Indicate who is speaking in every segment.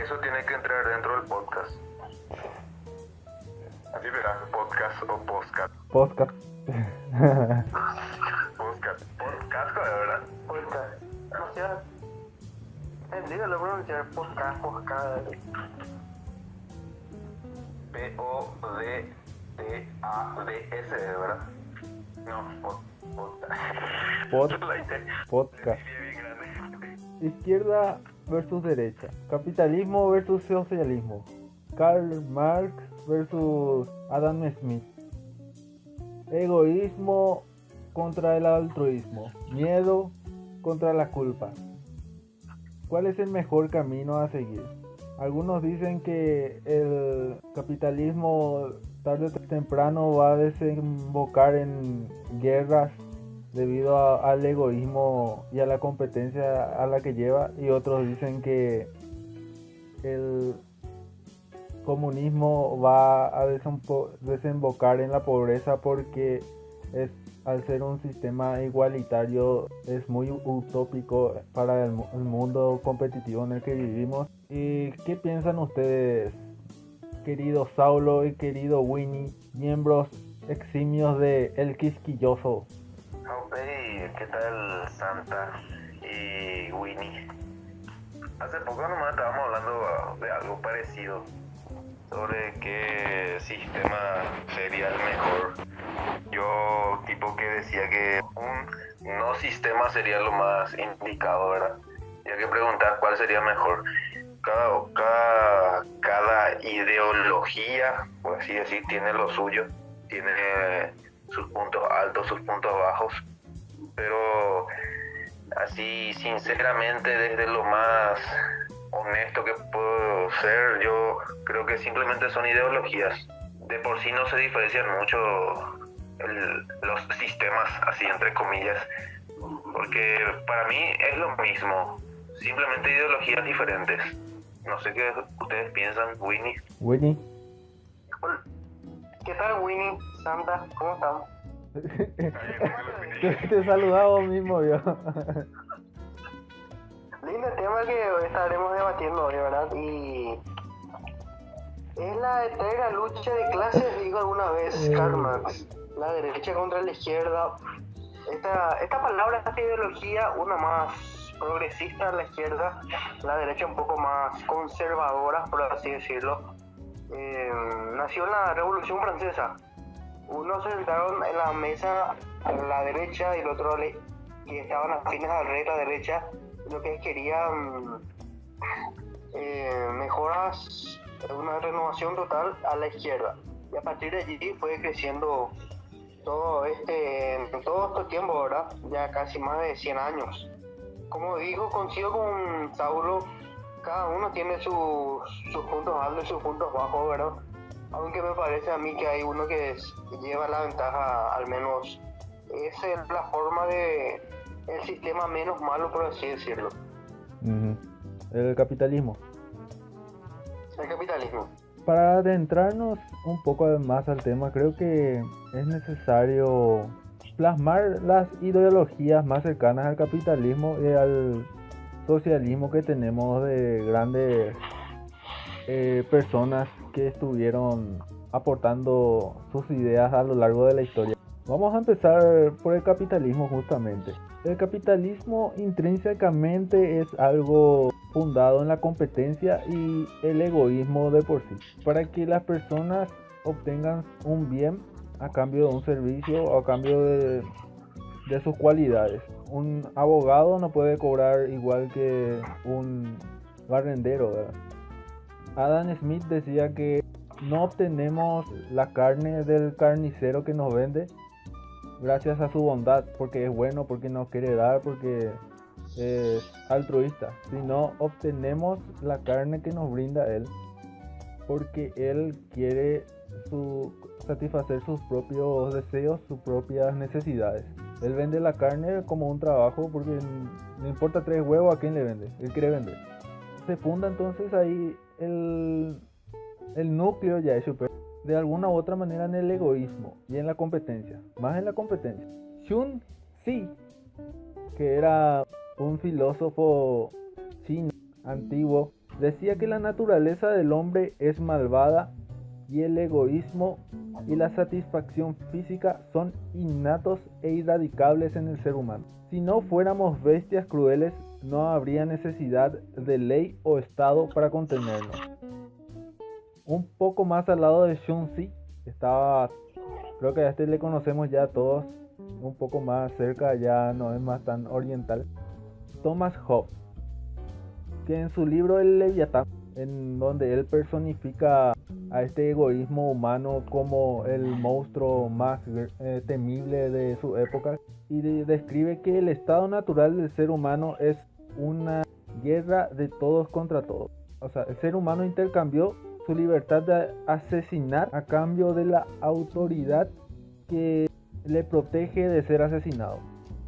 Speaker 1: eso tiene que entrar dentro del podcast. Así verás, podcast o podcast.
Speaker 2: Podcast.
Speaker 1: Podcast, de verdad.
Speaker 3: Podcast. No sé, entendido lo pronunciar podcast.
Speaker 1: P-O-D-T-A-D-S, ¿verdad? No,
Speaker 2: Podcast. Izquierda versus derecha. Capitalismo versus socialismo. Karl Marx versus Adam Smith. Egoísmo contra el altruismo. Miedo contra la culpa. ¿Cuál es el mejor camino a seguir? Algunos dicen que el capitalismo tarde o temprano va a desembocar en guerras debido al egoísmo y a la competencia a la que lleva, y otros dicen que el comunismo va a desembocar en la pobreza porque al ser un sistema igualitario es muy utópico para el mundo competitivo en el que vivimos. ¿Y qué piensan ustedes, querido Saulo y querido Winnie, miembros eximios de El Quisquilloso?
Speaker 1: Hey, ¿qué tal Santa y Winnie? Hace poco nomás estábamos hablando de algo parecido, sobre qué sistema sería el mejor. Yo tipo que decía que un no sistema sería lo más indicado, ¿verdad? Y hay que preguntar cuál sería mejor. Cada ideología, por así decir, tiene lo suyo, tiene sus puntos altos, sus puntos bajos, pero así sinceramente desde lo más honesto que puedo ser, yo creo que simplemente son ideologías. De por sí no se diferencian mucho los sistemas, así entre comillas, porque para mí es lo mismo, simplemente ideologías diferentes. No sé qué ustedes piensan, Winnie.
Speaker 2: Winnie.
Speaker 3: ¿Qué tal, Winnie? Santa, ¿cómo estamos?
Speaker 2: Te saludaba mismo yo.
Speaker 3: Lindo tema que hoy estaremos debatiendo hoy, ¿verdad? Y es la eterna lucha de clases, digo alguna vez, Karl Marx. La derecha contra la izquierda. Esta palabra, esta ideología, una más progresista a la izquierda, la derecha un poco más conservadora, por así decirlo. Nació en la Revolución Francesa. Unos se sentaron en la mesa a la derecha y el otro que estaban afines al rey de la derecha, lo que querían mejoras, una renovación total a la izquierda. Y a partir de allí fue creciendo todo este tiempo, ¿verdad? Ya casi más de 100 años. Como digo, coincido con Saulo, cada uno tiene sus puntos altos y sus puntos bajos, ¿verdad? Aunque me parece a mí que hay uno que lleva la ventaja, al menos es la forma de el sistema menos malo, por así decirlo.
Speaker 2: El capitalismo.
Speaker 3: El capitalismo.
Speaker 2: Para adentrarnos un poco más al tema, creo que es necesario plasmar las ideologías más cercanas al capitalismo y al socialismo que tenemos de grandes personas que estuvieron aportando sus ideas a lo largo de la historia. Vamos a empezar por el capitalismo justamente. El capitalismo intrínsecamente es algo fundado en la competencia y el egoísmo de por sí, para que las personas obtengan un bien a cambio de un servicio o a cambio de sus cualidades. Un abogado no puede cobrar igual que un barrendero, ¿verdad? Adam Smith decía que no obtenemos la carne del carnicero que nos vende gracias a su bondad, porque es bueno, porque nos quiere dar, porque es altruista, sino obtenemos la carne que nos brinda él porque él quiere satisfacer sus propios deseos, sus propias necesidades. Él vende la carne como un trabajo porque no importa 3 huevos a quién le vende, él quiere vender. Se funda entonces ahí el núcleo ya hecho, pero de alguna u otra manera en el egoísmo y en la competencia, más en la competencia. Sun Tzu, que era un filósofo chino antiguo, Decía que la naturaleza del hombre es malvada y el egoísmo y la satisfacción física son innatos e irradicables en el ser humano. Si no fuéramos bestias crueles, no habría necesidad de ley o Estado para contenernos. Un poco más al lado de Shun-Tzu estaba, creo que a este le conocemos ya todos, un poco más cerca, ya no es más tan oriental, Thomas Hobbes, que en su libro El Leviatán, en donde él personifica a este egoísmo humano como el monstruo más temible de su época, y describe que el estado natural del ser humano es una guerra de todos contra todos. O sea, el ser humano intercambió su libertad de asesinar a cambio de la autoridad que le protege de ser asesinado.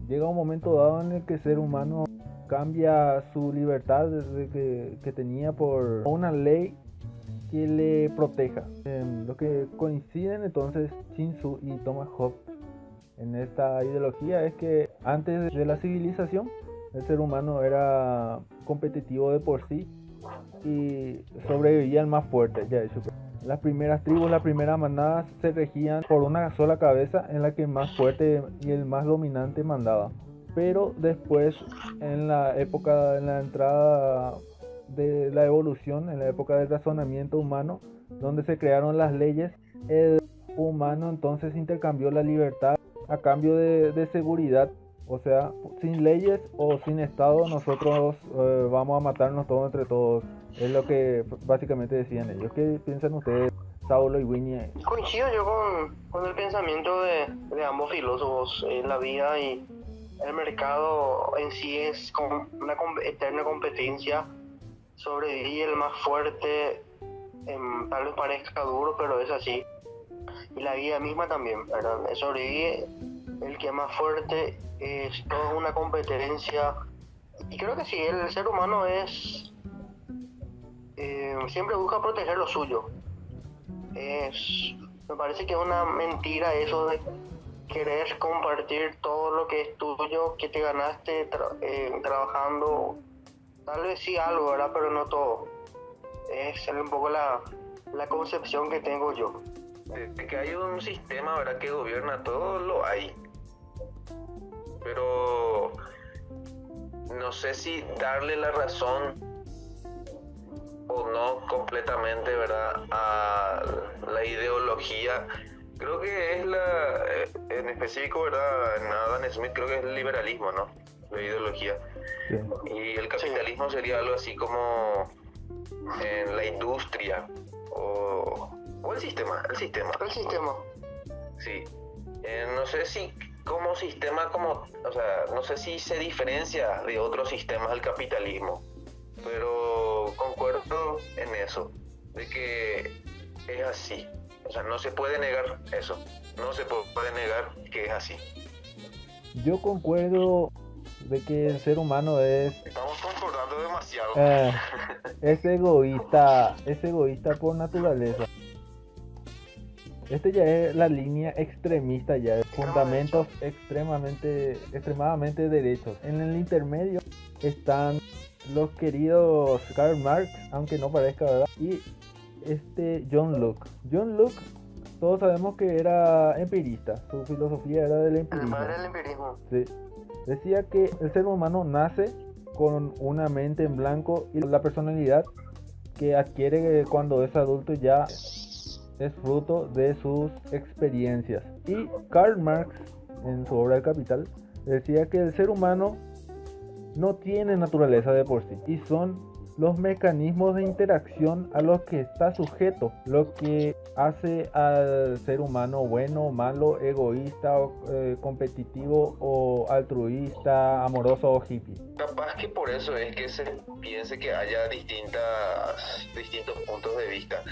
Speaker 2: Llega un momento dado en el que el ser humano cambia su libertad que tenía por una ley que le proteja. Lo que coinciden entonces Shin-Tzu y Thomas Hobbes en esta ideología es que antes de la civilización el ser humano era competitivo de por sí y sobrevivía el más fuerte. Ya hecho, las primeras tribus, las primeras manadas se regían por una sola cabeza en la que el más fuerte y el más dominante mandaba. Pero después, en la entrada de la evolución, en la época del razonamiento humano, donde se crearon las leyes, el humano entonces intercambió la libertad a cambio de seguridad. O sea, sin leyes o sin Estado, nosotros vamos a matarnos todos entre todos. Es lo que básicamente decían ellos. ¿Qué piensan ustedes, Saulo y Winnie?
Speaker 3: Coincido yo con el pensamiento de ambos filósofos. La vida y el mercado en sí es como una eterna competencia. Sobrevive el más fuerte, tal vez parezca duro, pero es así. Y la vida misma también, ¿verdad? Sobrevive el que es más fuerte, es toda una competencia. Y creo que sí, el ser humano es siempre busca proteger lo suyo. Me parece que es una mentira eso de querer compartir todo lo que es tuyo, que te ganaste trabajando. Tal vez sí algo, ¿verdad? Pero no todo. Es un poco la concepción que tengo yo.
Speaker 1: De que hay un sistema, ¿verdad?, que gobierna todo, lo hay. Pero no sé si darle la razón o no completamente, ¿verdad?, a la ideología. Creo que es en específico, ¿verdad?, en Adam Smith creo que es el liberalismo, ¿no? La ideología. Sí. Y el capitalismo sería algo así como en la industria o el sistema.
Speaker 3: El sistema.
Speaker 1: Sí. No sé si como sistema, o sea, no sé si se diferencia de otros sistemas del capitalismo, pero concuerdo en eso, de que es así. O sea, no se puede negar eso. No se puede negar que es así.
Speaker 2: Yo concuerdo de que el ser humano
Speaker 1: Estamos concordando demasiado.
Speaker 2: Es egoísta por naturaleza. Este ya es la línea extremista, ya de fundamentos extremadamente derechos. En el intermedio están los queridos Karl Marx, aunque no parezca, ¿verdad? Y John Locke. John Locke, todos sabemos que era empirista. Su filosofía era del empirismo.
Speaker 3: El padre del empirismo.
Speaker 2: Sí. Decía que el ser humano nace con una mente en blanco y la personalidad que adquiere cuando es adulto ya es fruto de sus experiencias. Y Karl Marx, en su obra El Capital, decía que el ser humano no tiene naturaleza de por sí y son los mecanismos de interacción a los que está sujeto lo que hace al ser humano bueno, malo, egoísta, competitivo o altruista, amoroso o hippie.
Speaker 1: Capaz que por eso es que se piense que haya distintos puntos de vista,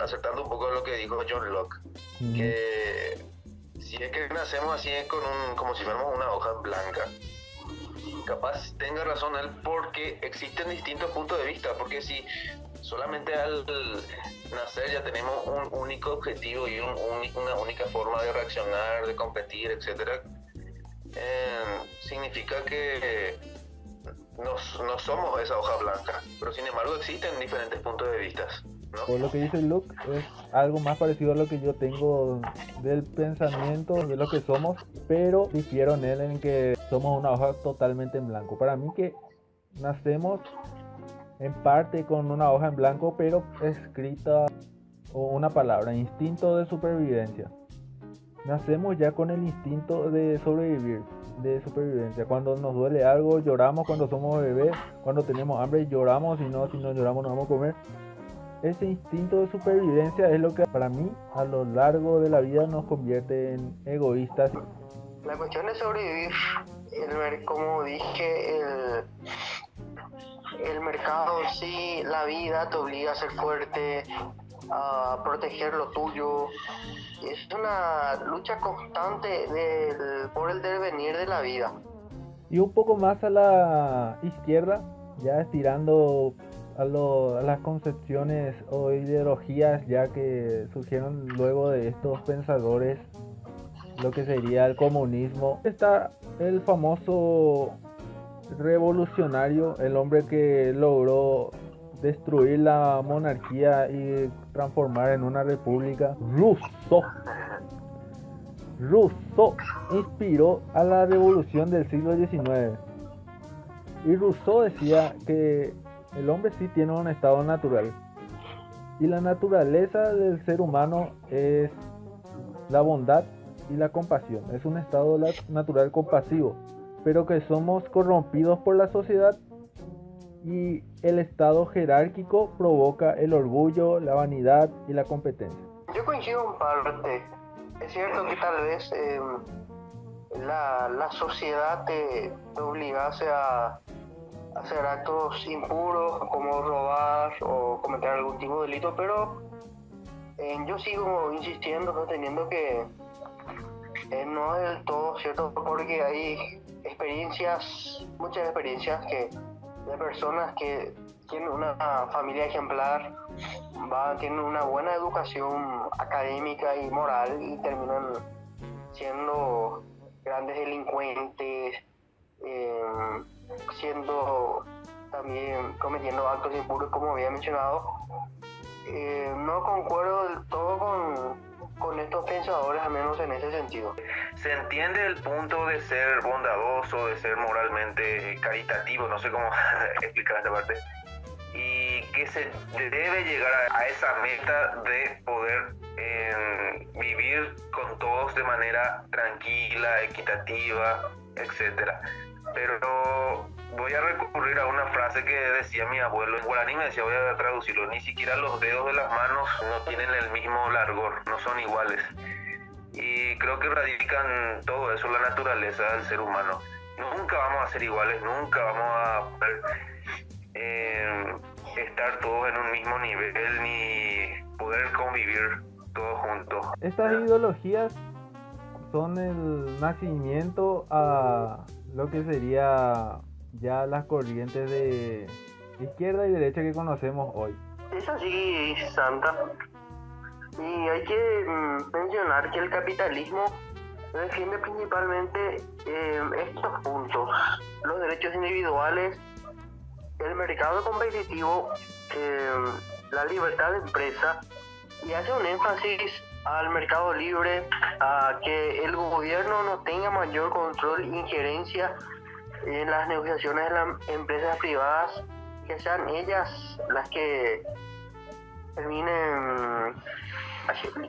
Speaker 1: acertando un poco lo que dijo John Locke, que si es que nacemos así como si fuéramos una hoja blanca, capaz tenga razón él, porque existen distintos puntos de vista, porque si solamente al nacer ya tenemos un único objetivo y una única forma de reaccionar, de competir, etcétera, significa que no somos esa hoja blanca, pero sin embargo existen diferentes puntos de vista, ¿no?
Speaker 2: Por lo que dice Luke, es algo más parecido a lo que yo tengo del pensamiento de lo que somos, pero difiero en él en que somos una hoja totalmente en blanco. Para mí que nacemos en parte con una hoja en blanco, pero escrita o una palabra, instinto de supervivencia. Nacemos ya con el instinto de sobrevivir, de supervivencia. Cuando nos duele algo, lloramos. Cuando somos bebés, cuando tenemos hambre, lloramos. Si no lloramos, no vamos a comer. Ese instinto de supervivencia es lo que para mí a lo largo de la vida nos convierte en egoístas.
Speaker 3: La cuestión de sobrevivir, como dije, el mercado en sí, la vida te obliga a ser fuerte, a proteger lo tuyo. Es una lucha constante por el devenir de la vida.
Speaker 2: Y un poco más a la izquierda, ya estirando a las concepciones o ideologías ya que surgieron luego de estos pensadores, lo que sería el comunismo, está el famoso revolucionario, el hombre que logró destruir la monarquía y transformar en una república, Rousseau. Rousseau inspiró a la revolución del siglo XIX. Y Rousseau decía que el hombre sí tiene un estado natural. Y la naturaleza del ser humano es la bondad y la compasión. Es un estado natural compasivo, pero que somos corrompidos por la sociedad y el estado jerárquico provoca el orgullo, la vanidad y la competencia.
Speaker 3: Yo coincido en parte. Es cierto que tal vez la sociedad te obligase a hacer actos impuros como robar o cometer algún tipo de delito, pero yo sigo insistiendo, sosteniendo que no es del todo cierto, porque hay muchas experiencias de personas que tienen una familia ejemplar, tienen una buena educación académica y moral y terminan siendo grandes delincuentes, también cometiendo actos impuros, como había mencionado. No concuerdo del todo con estos pensadores, al menos en ese sentido.
Speaker 1: Se entiende el punto de ser bondadoso, de ser moralmente caritativo, no sé cómo explicar esta parte, y que se debe llegar a esa meta de poder vivir con todos de manera tranquila, equitativa, etcétera. Pero voy a recurrir a una frase que decía mi abuelo en guaraní, me decía, voy a traducirlo: ni siquiera los dedos de las manos no tienen el mismo largor, no son iguales. Y creo que radica en todo eso la naturaleza del ser humano. Nunca vamos a ser iguales, nunca vamos a poder estar todos en un mismo nivel ni poder convivir todos juntos.
Speaker 2: Estas ideologías son el nacimiento a lo que sería ya las corrientes de izquierda y derecha que conocemos hoy.
Speaker 3: Es así, Santa. Y hay que mencionar que el capitalismo defiende principalmente estos puntos: los derechos individuales, el mercado competitivo, la libertad de empresa, y hace un énfasis al mercado libre, a que el gobierno no tenga mayor control e injerencia en las negociaciones de las empresas privadas, que sean ellas las que terminen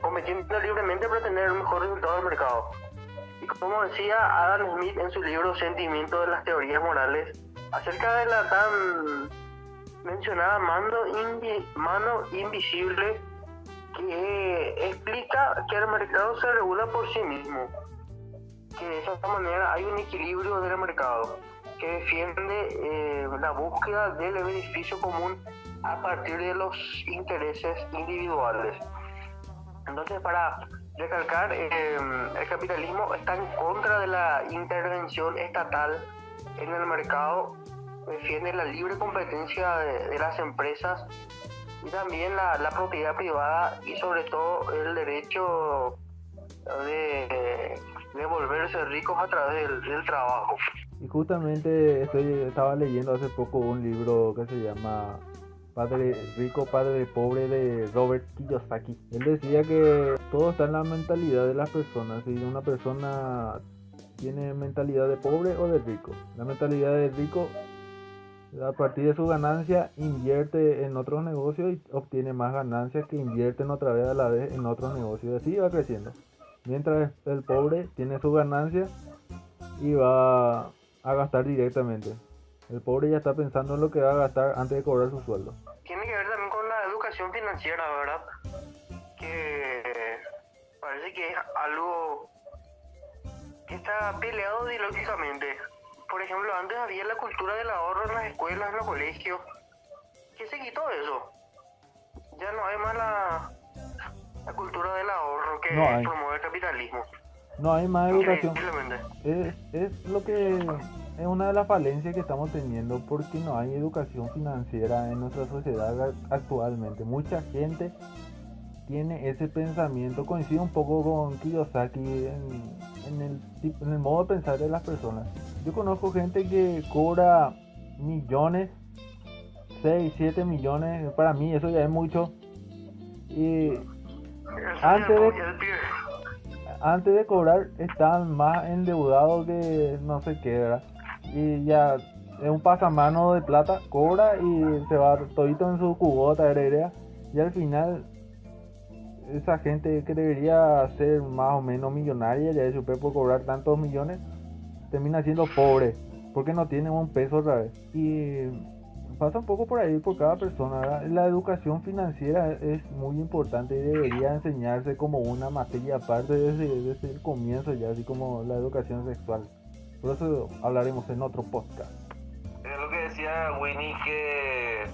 Speaker 3: compitiendo libremente para tener el mejor resultado del mercado. Y como decía Adam Smith en su libro Sentimiento de las teorías morales, acerca de la tan mencionada mano invisible, que explica que el mercado se regula por sí mismo, que de esa manera hay un equilibrio del mercado que defiende la búsqueda del beneficio común a partir de los intereses individuales. Entonces, para recalcar, el capitalismo está en contra de la intervención estatal en el mercado, defiende la libre competencia de las empresas y también la propiedad privada, y sobre todo el derecho de volverse ricos a través del trabajo.
Speaker 2: Y justamente estaba leyendo hace poco un libro que se llama Padre Rico, Padre Pobre de Robert Kiyosaki. Él decía que todo está en la mentalidad de las personas. Si una persona tiene mentalidad de pobre o de rico. La mentalidad de rico, a partir de su ganancia, invierte en otros negocios y obtiene más ganancias que invierten otra vez a la vez en otros negocios. Así va creciendo. Mientras el pobre tiene su ganancia y va a gastar directamente. El pobre ya está pensando en lo que va a gastar antes de cobrar su sueldo.
Speaker 3: Tiene que ver también con la educación financiera, ¿verdad? Que parece que es algo que está peleado ideológicamente. Por ejemplo, antes había la cultura del ahorro en las escuelas, en los colegios. ¿Qué se quitó eso? Ya no hay más la cultura del ahorro que
Speaker 2: No hay.
Speaker 3: promueve el capitalismo.
Speaker 2: No hay más educación.
Speaker 3: Increíblemente.
Speaker 2: Es lo que es una de las falencias que estamos teniendo, porque no hay educación financiera en nuestra sociedad actualmente. Mucha gente tiene ese pensamiento, coincide un poco con Kiyosaki en el modo de pensar de las personas. Yo conozco gente que cobra millones, 6, 7 millones, para mí eso ya es mucho. Y antes de cobrar están más endeudados que no sé qué, ¿verdad? Y ya es un pasamano de plata, cobra y se va todito en su cubota, ¿verdad? Y al final esa gente que debería ser más o menos millonaria, ya de super por cobrar tantos millones, termina siendo pobre porque no tiene un peso otra vez. Y pasa un poco por ahí por cada persona, ¿verdad? La educación financiera es muy importante y debería enseñarse como una materia aparte desde el comienzo, ya así como la educación sexual. Por eso hablaremos en otro podcast.
Speaker 1: Es lo que decía Winnie, que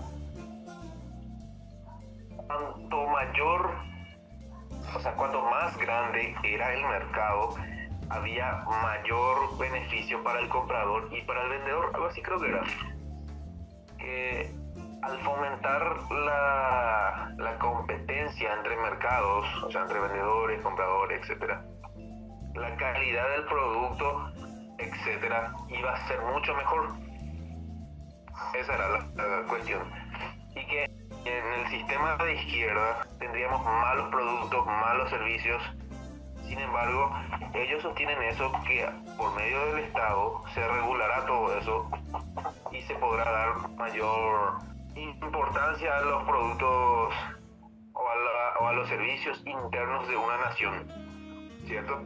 Speaker 1: cuanto más grande era el mercado, había mayor beneficio para el comprador y para el vendedor. Algo así creo que era. Que al fomentar la competencia entre mercados, o sea, entre vendedores, compradores, etcétera, la calidad del producto, etcétera, iba a ser mucho mejor. Esa era la cuestión. Y que en el sistema de izquierda tendríamos malos productos, malos servicios. Sin embargo, ellos sostienen eso, que por medio del Estado se regulará todo eso y se podrá dar mayor importancia a los productos o a los servicios internos de una nación, ¿cierto?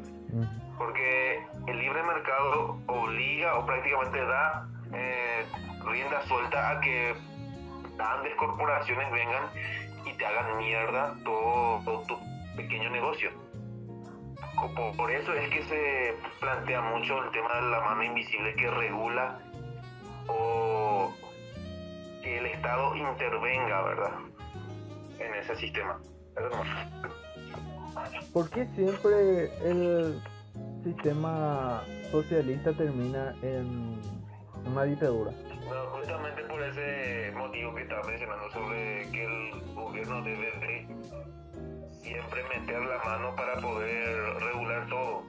Speaker 1: Porque el libre mercado obliga o prácticamente da rienda suelta a que grandes corporaciones vengan y te hagan mierda todo tu pequeño negocio. Por eso es que se plantea mucho el tema de la mano invisible que regula o que el Estado intervenga, ¿verdad?, en ese sistema.
Speaker 2: ¿Por qué siempre el sistema socialista termina en una dictadura?
Speaker 1: No, justamente por ese motivo que estaba mencionando, sobre que el gobierno debe de siempre meter la mano para poder regular todo.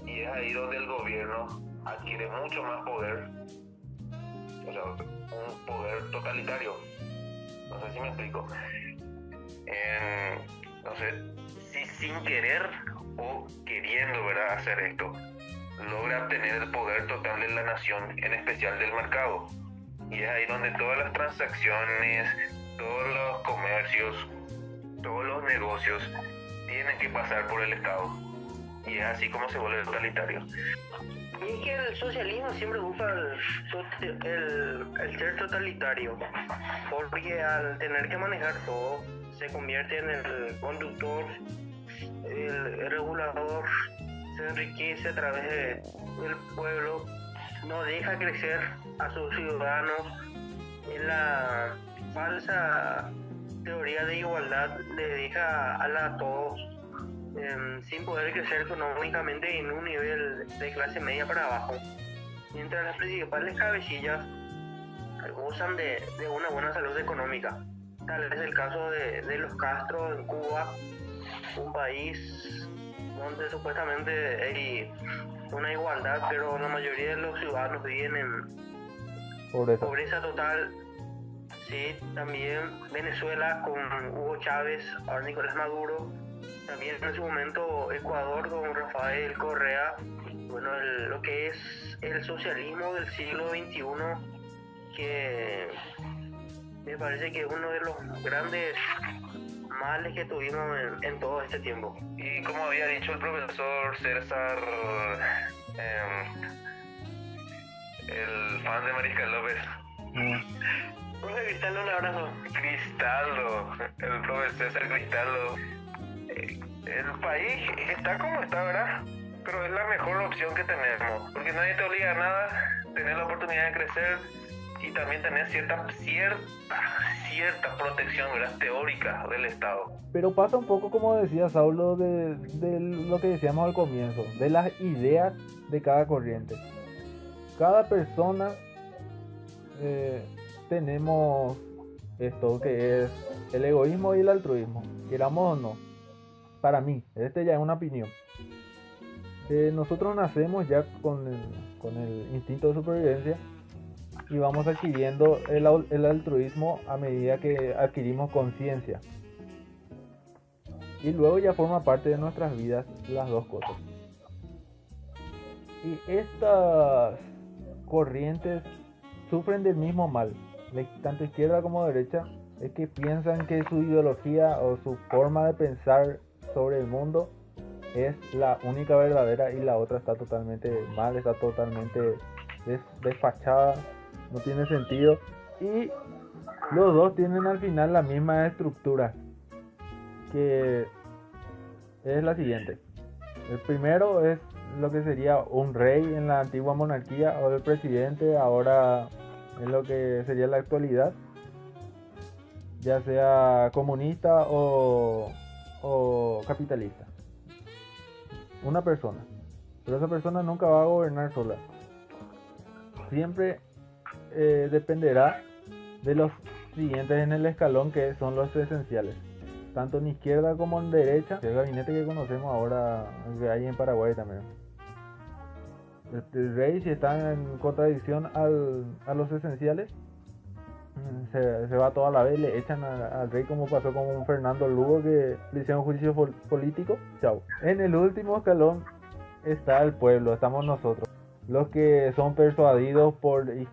Speaker 1: Y es ahí donde el gobierno adquiere mucho más poder, o sea, un poder totalitario. No sé si me explico. No sé si sin querer o queriendo, ¿verdad?, hacer esto, logra obtener el poder total de la nación, en especial del mercado. Y es ahí donde todas las transacciones, todos los comercios, todos los negocios tienen que pasar por el Estado. Y es así como se vuelve totalitario.
Speaker 3: Y es que el socialismo siempre busca el ser totalitario, porque al tener que manejar todo, se convierte en el conductor, el regulador, se enriquece a través del pueblo, no deja crecer a sus ciudadanos. En la falsa teoría de igualdad le deja a todos sin poder crecer económicamente en un nivel de clase media para abajo, mientras las principales cabecillas gozan de una buena salud económica. Tal es el caso de los Castro en Cuba, un país donde supuestamente hay una igualdad, pero la mayoría de los ciudadanos viven en
Speaker 2: Pobreza.
Speaker 3: pobreza total. Sí, también Venezuela con Hugo Chávez, ahora Nicolás Maduro, también en su momento Ecuador con Rafael Correa. Bueno, lo que es el socialismo del siglo XXI, que me parece que es uno de los grandes males que tuvimos en todo este tiempo.
Speaker 1: Y como había dicho el profesor César, el fan de Mariscal López,
Speaker 3: Profe Cristaldo, un abrazo.
Speaker 1: Cristaldo, el profesor César Cristaldo, el país está como está, ¿verdad? Pero es la mejor opción que tenemos, porque nadie te obliga a nada, tener la oportunidad de crecer y también tener cierta protección, ¿verdad?, teórica del Estado.
Speaker 2: Pero pasa un poco como decía Saulo de lo que decíamos al comienzo, de las ideas de cada corriente. Cada persona tenemos esto que es el egoísmo y el altruismo, queramos o no. Para mí, ya es una opinión. Nosotros nacemos ya con el instinto de supervivencia y vamos adquiriendo el altruismo a medida que adquirimos conciencia. Y luego ya forma parte de nuestras vidas las dos cosas. Y estas corrientes sufren del mismo mal, tanto izquierda como derecha, es que piensan que su ideología o su forma de pensar sobre el mundo es la única verdadera y la otra está totalmente mal, está totalmente desfachada, no tiene sentido, y los dos tienen al final la misma estructura, que es la siguiente. El primero es lo que sería un rey en la antigua monarquía, o el presidente ahora en lo que sería la actualidad, ya sea comunista o capitalista. Una persona, pero esa persona nunca va a gobernar sola, siempre dependerá de los siguientes en el escalón, que son los esenciales, tanto en izquierda como en derecha. El gabinete que conocemos ahora, que hay en Paraguay también, el rey, si está en contradicción a los esenciales, se va toda la vez, le echan al rey, como pasó con un Fernando Lugo, que le hicieron juicio político. Chao. En el último escalón está el pueblo, estamos nosotros, los que son persuadidos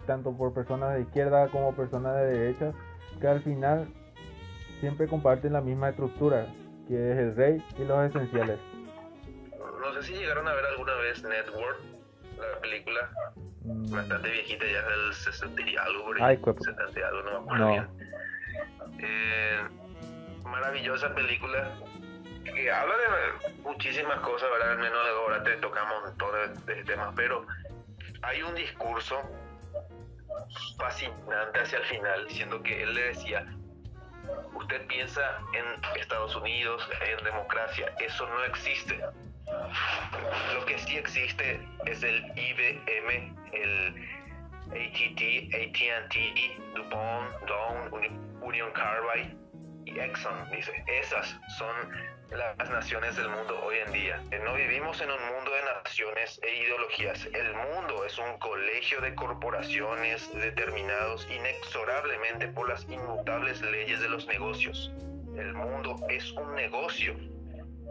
Speaker 2: tanto por personas de izquierda como personas de derecha, que al final siempre comparten la misma estructura, que es el rey y los esenciales.
Speaker 1: No sé si llegaron a ver alguna vez Network, la película, bastante viejita, ya es del 60 y algo, por ahí, 70 y algo, no me acuerdo bien. Maravillosa película, que habla de muchísimas cosas, ¿verdad? Al menos ahora te tocamos montones de temas, pero hay un discurso fascinante hacia el final, diciendo que él le decía: usted piensa en Estados Unidos, en democracia, eso no existe. Lo que sí existe es el IBM, el AT&T, DuPont, Dow, Union Carbide y Exxon. Dice, esas son las naciones del mundo hoy en día. No vivimos en un mundo de naciones e ideologías. El mundo es un colegio de corporaciones determinados inexorablemente por las inmutables leyes de los negocios. El mundo es un negocio.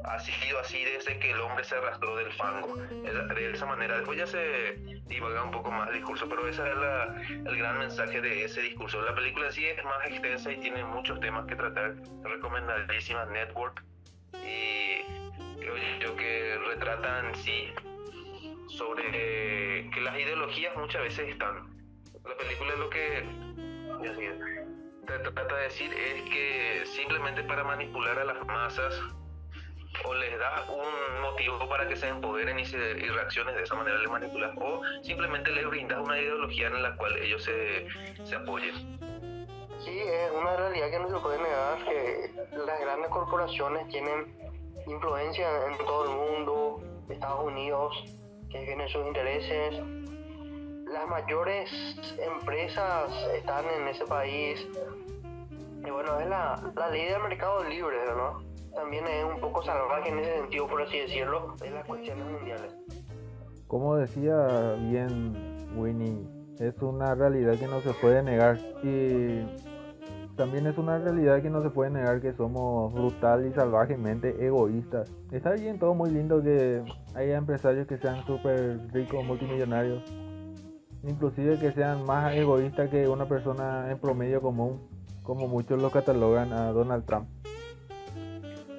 Speaker 1: Ha sido así desde que el hombre se arrastró del fango. De esa manera, después ya se divaga un poco más el discurso, pero ese es el gran mensaje de ese discurso. La película sí es más extensa y tiene muchos temas que tratar. Recomendadísima, Network. Y creo yo que retratan sí sobre que las ideologías muchas veces están. La película lo que trata de decir es que simplemente para manipular a las masas, o les da un motivo para que se empoderen y reacciones de esa manera, les manipulas, o simplemente les brindas una ideología en la cual ellos se apoyen.
Speaker 3: Sí, es una realidad que no se puede negar, que las grandes corporaciones tienen influencia en todo el mundo. Estados Unidos, que tiene sus intereses, las mayores empresas están en ese país. Y bueno, es la ley del mercado libre, ¿no? También es un poco salvaje en ese sentido, por así decirlo, de las cuestiones mundiales.
Speaker 2: Como decía bien Winnie, es una realidad que no se puede negar, y también es una realidad que no se puede negar que somos brutal y salvajemente egoístas. Está bien, todo muy lindo que haya empresarios que sean súper ricos, multimillonarios, inclusive que sean más egoístas que una persona en promedio común, como muchos lo catalogan a Donald Trump.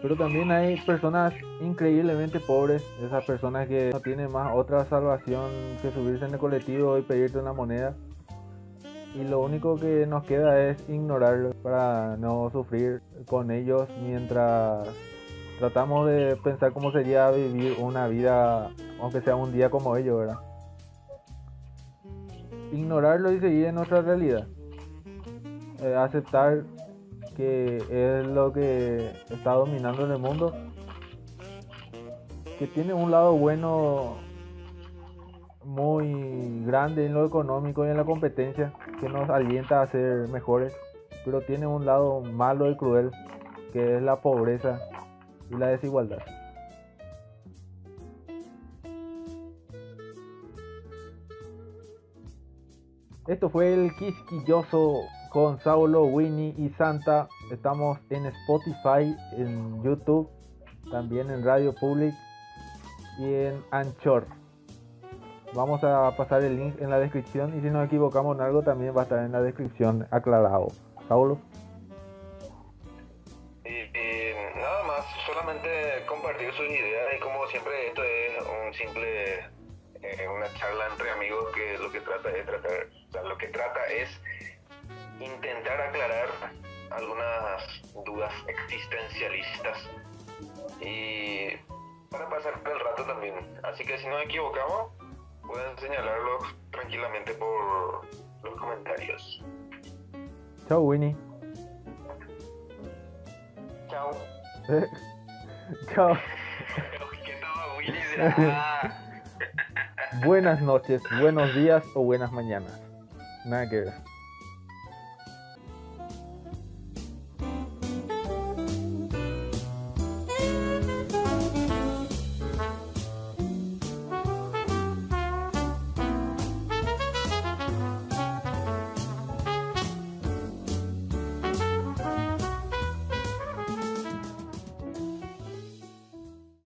Speaker 2: Pero también hay personas increíblemente pobres, esas personas que no tienen más otra salvación que subirse en el colectivo y pedirte una moneda. Y lo único que nos queda es ignorarlos para no sufrir con ellos mientras tratamos de pensar cómo sería vivir una vida, aunque sea un día como ellos, ¿verdad? Ignorarlo y seguir en nuestra realidad. Aceptar que es lo que está dominando en el mundo, que tiene un lado bueno muy grande en lo económico y en la competencia, que nos alienta a ser mejores, pero tiene un lado malo y cruel, que es la pobreza y la desigualdad. Esto fue el quisquilloso con Saulo, Winnie y Santa. Estamos en Spotify, en YouTube, también en Radio Public y en Anchor. Vamos a pasar el link en la descripción, y si nos equivocamos en algo también va a estar en la descripción aclarado. Saulo.
Speaker 1: Y nada más, solamente compartir sus ideas, y como siempre esto es un simple una charla entre amigos, que lo que trata es intentar aclarar algunas dudas existencialistas y para pasar el rato también. Así que si nos equivocamos, pueden señalarlos tranquilamente por los comentarios.
Speaker 2: Chao, Winnie.
Speaker 3: Chao.
Speaker 2: Chao.
Speaker 1: ¿Qué tal, Winnie?
Speaker 2: Buenas noches, buenos días o buenas mañanas. Nada que ver.